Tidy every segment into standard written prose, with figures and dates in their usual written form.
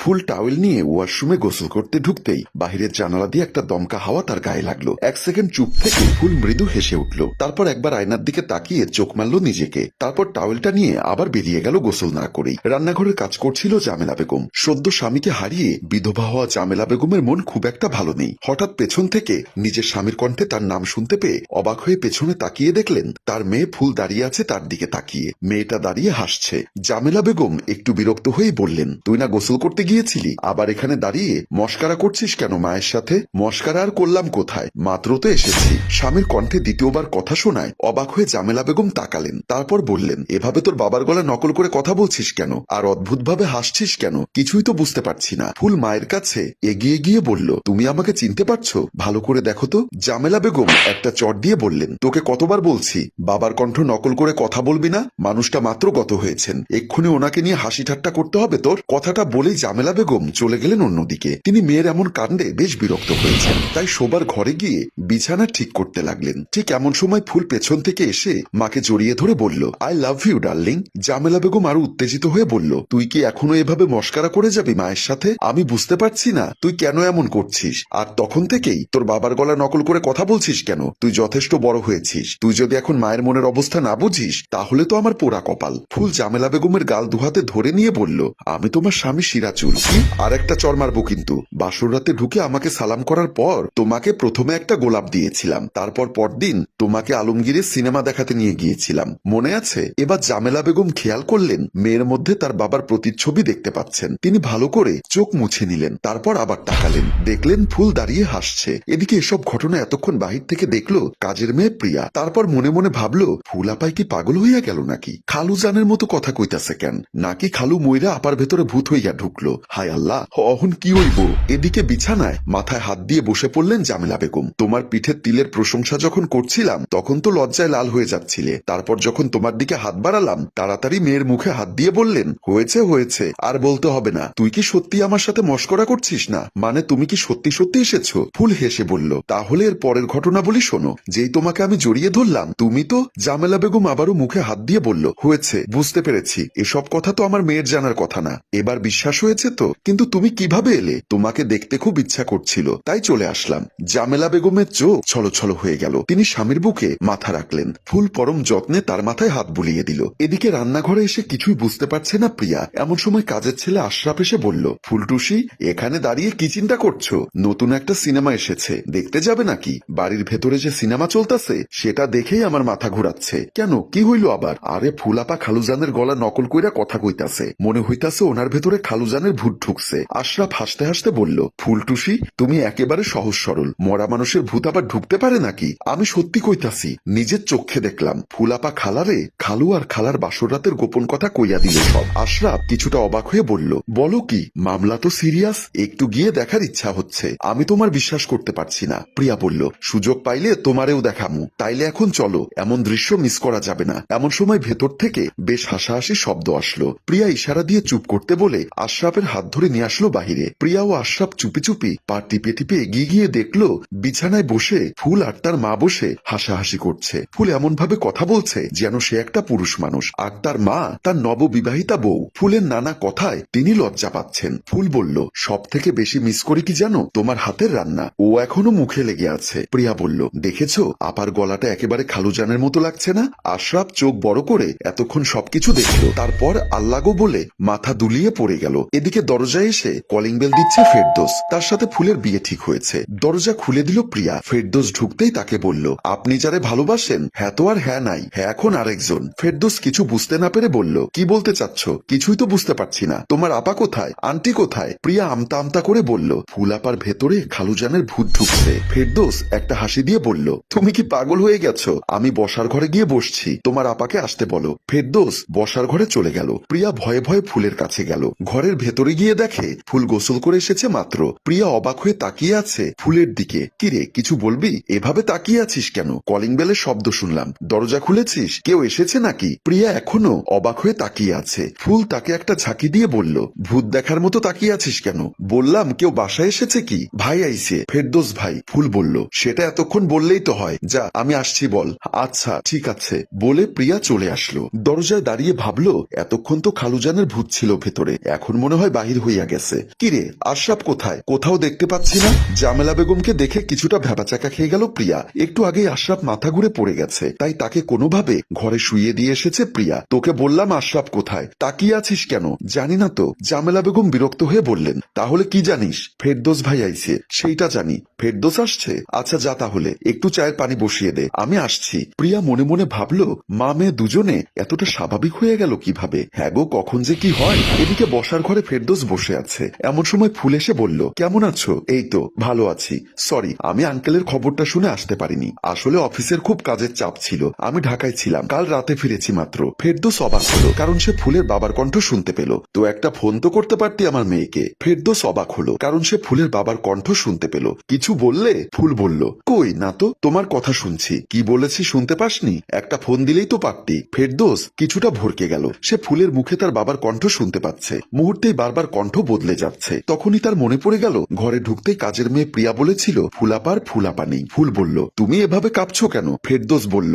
ফুল towel নিয়ে ওয়াশরুমে গোসল করতে ঢুকতেই বাহিরের জানালা দিয়ে একটা দমকা হাওয়া তার গায়ে লাগলো। 1 সেকেন্ড চুপ থেকে ফুল মৃদু হেসে উঠল। তারপর একবার আয়নার দিকে তাকিয়ে চোখ মারল নিজেকে। তারপর টাওয়েলটা নিয়ে আবার বেরিয়ে গেল গোসল না করেই। রান্নাঘরের কাজ করছিল জামেলা বেগম। সদ্য স্বামীকে হারিয়ে বিধবা হওয়া জামেলা বেগমের মন খুব একটা ভালো নেই। হঠাৎ পেছন থেকে নিজের স্বামীর কণ্ঠে তার নাম শুনতে পেয়ে অবাক হয়ে পেছনে তাকিয়ে দেখলেন তার মেয়ে ফুল দাঁড়িয়ে আছে তার দিকে তাকিয়ে। মেয়েটা দাঁড়িয়ে হাসছে। জামেলা বেগম একটু বিরক্ত হয়ে বললেন, তুই না গোসল করতে গিয়েছিলি, আবার এখানে দাঁড়িয়ে মস্কারা করছিস কেন মায়ের সাথে? মস্কারা আর করলাম কোথায়, মাত্র তো এসেছি। স্বামীর কণ্ঠে দ্বিতীয়বার কথা শোনায় অবাক হয়ে জামেলা বেগম তাকালেন। তারপর বললেন, এভাবে তোর বাবার গলা নকল করে কথা বলছিস কেন, আর অদ্ভুতভাবে হাসছিস কেন? কিছুই তো বুঝতে পারছি না। ফুল মায়ের কাছে এগিয়ে গিয়ে বলল, তুমি আমাকে চিনতে পারছো? ভালো করে দেখো তো। জামেলা বেগম একটা চট দিয়ে বললেন, তোকে কতবার বলছি বাবার কণ্ঠ নকল করে কথা বলবি না? মানুষটা মাত্র গত হয়েছেন, এক্ষুনি ওনাকে নিয়ে হাসি ঠাট্টা করতে হবে তোর? কথাটা বলেই জামেলা বেগম চলে গেলেন অন্যদিকে। তিনি মেয়ের এমন কাণ্ডে বেশ বিরক্ত হয়েছেন, তাই শোবার ঘরে গিয়ে বিছানা ঠিক করতে লাগলেন। ঠিক এমন সময় ফুল পেছন থেকে এসে মাকে জড়িয়ে ধরে বলল, I love you darling. Jamela Begum আরো উত্তেজিত হয়ে বলল, তুই কি এখনো এভাবে মস্কারা করে যাবি মায়ের সাথে? আমি বুঝতে পারছি না তুই কেন এমন করছিস, আর তখন থেকেই তোর বাবার গলা নকল করে কথা বলছিস কেন? তুই যথেষ্ট বড় হয়েছিস, তুই যদি এখন মায়ের মনের অবস্থা না বুঝিস তাহলে তো আমার পোড়া কপাল। ফুল জামেলা বেগমের গাল দুহাতে ধরে নিয়ে বলল, আমি তোমার স্বামী সিরাজুল। কি? আর একটা চর মারবো কিন্তু। বাসর রাতে ঢুকে আমাকে সালাম করার পর তোমাকে প্রথমে একটা গোলাপ দিয়েছিলাম, তারপর পরদিন তোমাকে আলমগীরের সিনেমা দেখাতে নিয়ে গিয়েছিলাম, মনে আছে? এবার জামেলা বেগম খেয়াল করলেন মেয়ের মধ্যে তার বাবার প্রতিচ্ছবি দেখতে পাচ্ছেন। তিনি ভালো করে চোখ মুছে নিলেন, তারপর আবার তাকালেন, দেখলেন ফুল দাঁড়িয়ে হাসছে। এদিকে এসব ঘটনা এতক্ষণ বাহির থেকে দেখলো কাজের মেয়ে প্রিয়া। তারপর মনে মনে ভাবলো, ফুল আপাই কি পাগল হইয়া গেল নাকি? খালু জানের মতো কথা কইতাছে কেন? নাকি খালু মইরা আপার ভেতরে ভূত হইয়া ঢুকলো? হায় আল্লাহ, অহন কি হইব? এদিকে বিছানায় মাথায় হাত দিয়ে বসে পড়লেন জামেলা বেগম। তোমার পিঠের তিলের প্রশংসা যখন করছিলাম তখন তো লজ্জায় লাল হয়ে যাচ্ছিলে, তারপর যখন তোমার দিকে হাত বাড়ালাম তাড়াতাড়ি মেয়ের মুখে হাত দিয়ে বললেন, হয়েছে হয়েছে, আর বলতে হবে না। তুই কি সত্যি আমার সাথে মস্করা করছিস না? মানে তুমি কি সত্যি সত্যি এসেছো? ফুল হেসে বলল, তাহলে এর পরের ঘটনা বলি শোনো। যেই তোমাকে আমি জড়িয়ে ধরলাম তুমি তো। জামেলা বেগম আবারও মুখে হাত দিয়ে বলল, হয়েছে, বুঝতে পেরেছি, এসব কথা তো আমার মেয়ের জানার কথা না। এবার বিশ্বাস হয়েছে তো? কিন্তু তুমি কিভাবে এলে? তোমাকে দেখতে খুব ইচ্ছা করছিল তাই চলে আসলাম। জামেলা বেগমের চোখ ছলছল হয়ে গেল। তিনি স্বামীর বুকে মাথা রাখলেন। ফুল পরম যত্নে তার মাথায় হাত বুলিয়ে দিল। এদিকে রান্নাঘরে এসে কিছুই বুঝতে পারছে না প্রিয়া। এমন সময় কাজের ছেলে আশরাফ এসে বলল, ফুলটুসি, এখানে দাঁড়িয়ে কি চিন্তা করছো? নতুন একটা সিনেমা এসেছে, দেখতে যাবে নাকি? বাড়ির ভেতরে যে সিনেমা চলতেছে সেটা দেখেই আমার মাথা ঘুরাচ্ছে। কেন, কি হইল আবার? আরে ফুলাপা খালুজানের গলা নকল কইরা কথা কইতাছে, মনে হইতাছে ওনার ভেতরে খালুজানের ভূত ঢুকছে। আশরাফ হাসতে হাসতে বলল, ফুলটুসি, তুমি একেবারে সহজ সরল, মরা মানুষের ভূত আবার ঢুকতে পারে নাকি? আমি সত্যি কইতাছি, নিজের চোখে দেখলাম। ফুলাপা খালারে খালু আর খালার বাসর রাতের গোপন কথা কইয়া দিল সব। আশরাফ কিছুটা অবাক হয়ে বলল, বলো কি? মামলা তো সিরিয়াস, একটু গিয়ে দেখার ইচ্ছা হচ্ছে। আমি তোমার বিশ্বাস করতে পারছি না। প্রিয়া বলল, সুযোগ পাইলে তোমারেও দেখামু, তাইলে এখন চলো, এমন দৃশ্য মিস করা যাবে না। এমন সময় ভেতর থেকে বেশ হাসাহাসি শব্দ আসলো। প্রিয়া ইশারা দিয়ে চুপ করতে বলে আশরাফের হাত ধরে নিয়ে আসলো বাহিরে। প্রিয়া ও আশরাফ চুপি চুপি পা টিপে টিপে এগিয়ে গিয়ে দেখলো বিছানায় বসে ফুল আর তার মা বসে হাসাহাসি করছে। ফুল এমন ভাবে কথা বলছে যেন সে একটা পুরুষ মানুষ, আর তার মা তার নববিবাহিতা বউ। ফুলের নানা কথায় তিনি লজ্জা পাচ্ছেন। ফুল বলল, সব থেকে বেশি মিস করি কি জানো? তোমার হাতের রান্না, ও এখনো মুখে লেগে আছে। প্রিয়া বলল, দেখেছো আপার গলাটা একেবারে খালুজানের মতো লাগছে না? আশরাফ চোখ বড় করে এতক্ষণ সবকিছু দেখলো, তারপর আল্লাগো বলে মাথা দুলিয়ে পড়ে গেল। এদিকে দরজায় এসে কলিং বেল দিচ্ছে ফেরদৌস। তার সাথে ফুলের বিয়ে ঠিক হয়েছে। দরজা খুলে দিল প্রিয়া। ফেরদৌস ঢুকতেই তাকে বলল, আপনি যারে ভালোবাসেন হ্যাঁ তো আর হ্যাঁ নাই, হ্যাঁ এখন আরেকজন। ফেরদৌস কিছু বুঝতে না পেরে বলল, কি বলতে চাচ্ছ? কিছুই তো বুঝতে পারছি না। তোমার আপা কোথায়, আন্টি কোথায়? প্রিয়া আমতা আমতা করে বলল, ফুল আপার ভেতরে খালুজানের ভূত ঢুকছে। ফেরদৌস একটা হাসি দিয়ে বলল, তুমি কি পাগল হয়ে গেছো? আমি বসার ঘরে গিয়ে বসছি, তোমার আপাকে আসতে বলো। ফেরদৌস বসার ঘরে চলে গেল। প্রিয়া ভয়ে ভয়ে ফুলের কাছে গেল। ঘরের ভেতরে গিয়ে দেখে ফুল গোসল করে এসেছে মাত্র। প্রিয়া অবাক হয়ে তাকিয়ে আছে ফুলের দিকে। কিরে, কিছু বলবি? এভাবে তাকিয়ে আছিস কেন? কলিং বেলের শব্দ শুনলাম, দরজা খুলেছিস? কেউ এসেছে নাকি? প্রিয়া এখনো অবাক হয়ে তাকিয়ে আছে। ফুল তাকে একটা ঝাঁকি দিয়ে বলল, ভূত দেখার মতো তাকিয়ে আছিস কেন? বললাম কেউ বাসায় এসেছে কি? ভাই আইছে, ফেরদৌস ভাই। ফুল বলল, সেটা এতক্ষণ বললেই তো হয়, যা আমি আসছি বল। আচ্ছা ঠিক আছে বলে প্রিয়া চলে আসলো। দরজায় দাঁড়িয়ে ভাবলো, এতক্ষণ তো খালুজানের ভূত ছিল ভেতরে, এখন মনে হয় বাহির হইয়া গেছে। কিরে আশরাফ কোথায়? কোথাও দেখতে পাচ্ছি না। জামেলা বেগমকে দেখে কিছুটা ভ্যাবাচাকা খেয়ে গেল প্রিয়া। একটু আগেই আশরাফ মাথা ঘুরে পড়ে গেছে, তাই তাকে কোনোভাবে ঘরে শুইয়ে দিয়ে এসেছে প্রিয়া। তোকে বললাম আশরাফ কোথায়, তাকিয়ে আছিস কেন? জানি না তো। জামেলা বেগম বিরক্ত হয়ে বললেন। তাহলে কি জানিস? ফেরদৌস ভাই আইছে, সেইটা জানি। ফেরদৌস আসছে? আচ্ছা যা তাহলে, একটু চায়ের পানি বসিয়ে দে, আমি আসছি। প্রিয়া মনে মনে ভাবলো, মা মেয়ে দুজনে এতটা স্বাভাবিক হয়ে গেল কিভাবে? হ্যাঁ গো, কখন যে কি হয়। এদিকে বসার ঘরে ফেরদৌস বসে আছে। এমন সময় ফুল এসে বলল, কেমন আছো? এই তো ভালো আছি। সরি, আমি আঙ্কেলের খবরটা শুনে আসতে পারিনি। আসলে অফিসের খুব কাজের চাপ ছিল, আমি ঢাকায় ছিলাম, কাল রাতে ফিরেছি মাত্র। ফেরদৌস অবাক হলো, কারণ সে ফুলের বাবার কণ্ঠ শুনতে পেল। তো একটা ফোন তো করতে পারতি আমার মেয়েকে। ফেরদৌস অবাক হলো, কারণ সে ফুলের বাবার কণ্ঠ শুনতে পেল। কিছু বললে? ফুল বলল, কই না তো, তোমার কথা শুনছি। কি বলেছি শুনতে পাসনি? একটা ফোন দিলেই তো পারতি। ফেরদৌস কিছুটা ভরকে গেল। সে ফুলের মুখে তার বাবার কণ্ঠ শুনতে পাচ্ছে, মুহূর্তেই বারবার কণ্ঠ বদলে যাচ্ছে। তখনই তার মনে পড়ে গেল, ঘরে ঢুকতেই কাজের মেয়ে প্রিয়া বলেছিল ফুলাপার ফুলাপা নেই। ফুল বলল, তুমি এভাবে কাঁপছো কেন? ফেরদৌস বলল,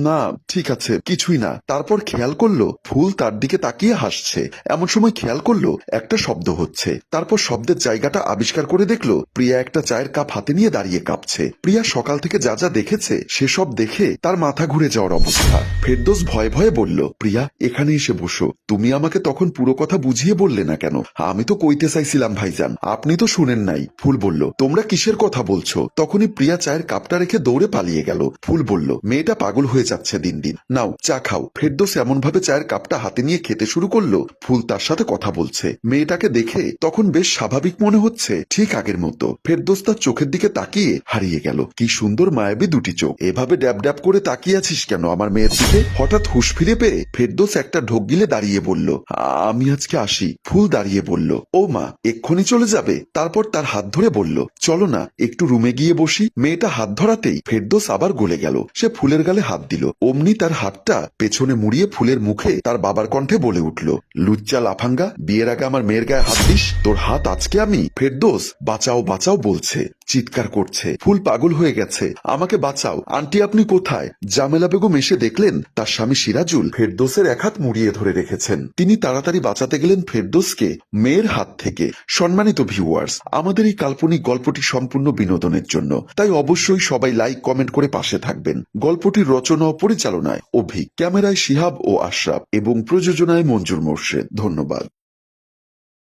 না ঠিক আছে, কিছুই না। তারপর খেয়াল করলো ফুল তার দিকে তাকিয়ে হাসছে। এমন সময় খেয়াল করলো একটা শব্দ হচ্ছে। তারপর শব্দের জায়গাটা আবিষ্কার করে দেখলো প্রিয়া একটা চায়ের কাপ হাতে নিয়ে দাঁড়িয়ে কাঁপছে। প্রিয়া সকাল থেকে যা যা দেখেছে সেসব দেখে তার মাথা ঘুরে যাওয়ার অবস্থা। ফেরদৌস ভয়ে ভয়ে বলল, প্রিয়া এখানে এসে বসো। তুমি আমাকে তখন পুরো কথা বুঝিয়ে বললে না কেন? আমি তো কইতে চাইছিলাম ভাইজান, আপনি তো শুনেন নাই। ফুল বলল, তোমরা কিসের কথা বলছো? তখনই প্রিয়া চায়ের কাপটা রেখে দৌড়ে পালিয়ে গেল। ফুল বলল, মেয়েটা পাগল হয়ে যাচ্ছে দিন দিন, নাও চা খাও। ফেরদৌস এমন ভাবে চায়ের কাপটা হাতে নিয়ে খেতে শুরু করলো, ফুল তার সাথে কথা বলছে। মেয়েটাকে দেখে তখন বেশ স্বাভাবিক মনে হচ্ছে, ঠিক আগের মতো। ফেরদৌস তার চোখের দিকে তাকিয়ে হারিয়ে গেল। কি সুন্দর মায়াবী দুটি চোখ। এভাবে ড্যাব ড্যাব করে তাকিয়ে আছিস কেন আমার মেয়ের দিকে? হঠাৎ হুঁশ ফিরে পেয়ে ফেরদৌস একটা ঢোক গিলে দাঁড়িয়ে বলল, আমি আজকে আসি। ফুল দাঁড়িয়ে বলল, ও মা এক্ষুনি চলে যাবে? তারপর তার হাত ধরে বলল, চলো না একটু রুমে গিয়ে বসি। মেয়েটা হাত ধরাতেই ফেরদৌস আবার গলে গেল। সে ফুলের গালে হাত দিল, অমনি তার হাতটা পেছনে মুড়িয়ে ফুলের মুখে তার বাবার কণ্ঠে বলে উঠল, লুচ্চা লাফাঙ্গা, বিয়ের আগে আমার মেয়ের গায়ে হাত দিস? তোর হাত আজকে আমি। ফেরদৌস বাঁচাও বাঁচাও বলছে, চিৎকার করছে। ফুল পাগল হয়ে গেছে, আমাকে বাঁচাও, আন্টি আপনি কোথায়? জামেলা বেগম এসে দেখলেন তার স্বামী সিরাজুল ফেরদৌসের এক হাত মুড়িয়ে ধরে রেখেছেন। তিনি তাড়াতাড়ি বাঁচাতে গেলেন ফেরদৌসকে মেয়ের হাত থেকে। সম্মানিত ভিউয়ার্স, আমাদের এই কাল্পনিক গল্পটি সম্পূর্ণ বিনোদনের জন্য, তাই অবশ্যই সবাই লাইক কমেন্ট করে পাশে থাকবেন। গল্পটির রচনা ও পরিচালনায় অভি, ক্যামেরায় শিহাব ও আশরাফ এবং প্রযোজনায় মঞ্জুর মোর্শেদ। ধন্যবাদ।